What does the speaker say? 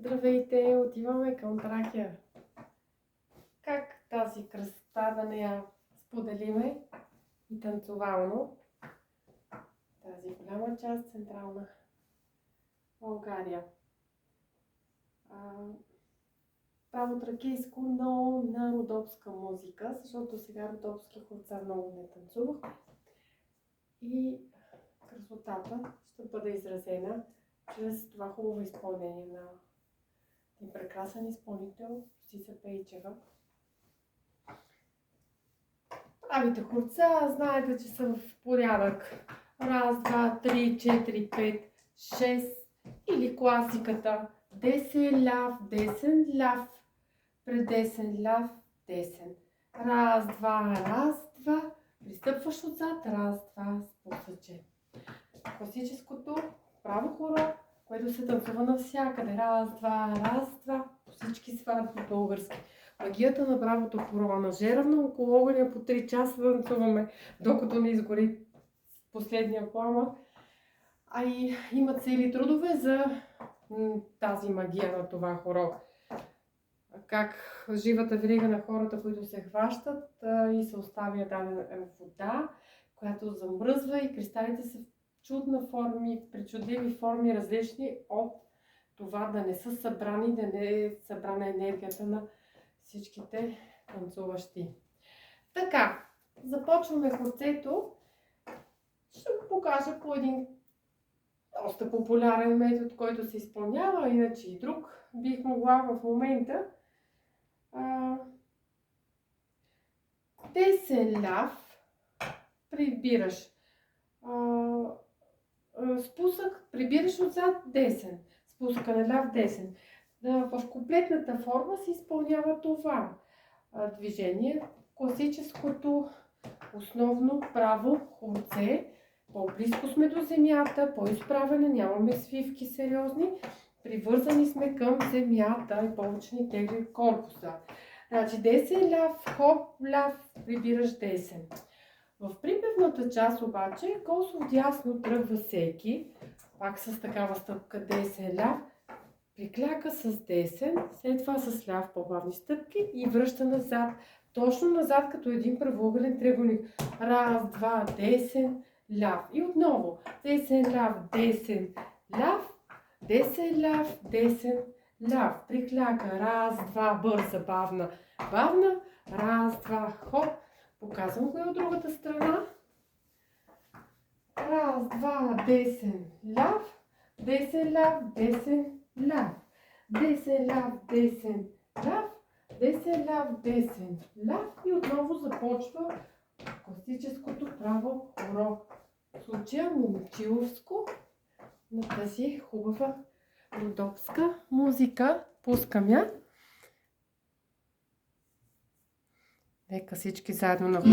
Здравейте, отиваме към Тракия. Как тази красота да не я споделиме и танцовално? Тази голяма част, централна България. Право тракийско, но на родопска музика, защото сега родопски хорца много не танцувах. И красотата ще бъде изразена чрез това хубаво изпълнение на един прекрасен изпълнител, Росица Пейчева. Правите хорца, знаете, че са в порядък. Раз, два, три, четири, пет, шест или класиката. Десен ляв, десен ляв, предесен ляв, десен. Раз, два, пристъпваш отзад, раз, два, спусъче. Класическото право хоро, което се танцува навсякъде. Раз, два, по всички сватби български. Магията на правото хоро. На жеравно около огъня по 3 часа танцуваме, докато не изгори последния пламък. А и има цели трудове за тази магия на това хоро. Как живата верига на хората, които се хващат и се оставя дадена вода, която замръзва и кристалите са в чудна форми, причудливи форми, различни от това да не са събрани, да не е събрана енергията на всичките танцуващи. Така, започваме хорцето. Ще го покажа по един доста популярен метод, който се изпълнява, иначе и друг бих могла в момента. Десен ляв, прибираш спусък, прибираш отзад десен, спусъка на ляв десен. В комплетната форма се изпълнява това движение. Класическото основно право хорце. По-близко сме до земята, по-изправени, нямаме свивки сериозни. Привързани сме към земята и повечни тегли корпуса. Значи десен ляв, хоп, ляв, прибираш десен. В припевната част обаче косо дясно тръгва всеки, пак с такава стъпка десен ляв, прикляка с десен, след това с ляв по-бавни стъпки и връща назад. Точно назад като един правоъгълен триъгълник. Раз, два, десен, ляв. И отново десен, ляв, десен, ляв, десен, ляв, десен, ляв. Прикляка. Раз, два, бърза, бавна, бавна. Раз, два, хоп. Показвам го и от другата страна. Раз, два, десен, ляв, десен, ляв, десен, ляв. Десен, ляв, десен, ляв, десен, ляв, десен, ляв. И отново започва класическото право хоро. В случая момчиловско на тази хубава родопска музика. Пускам я. Нека всички заедно на хоро.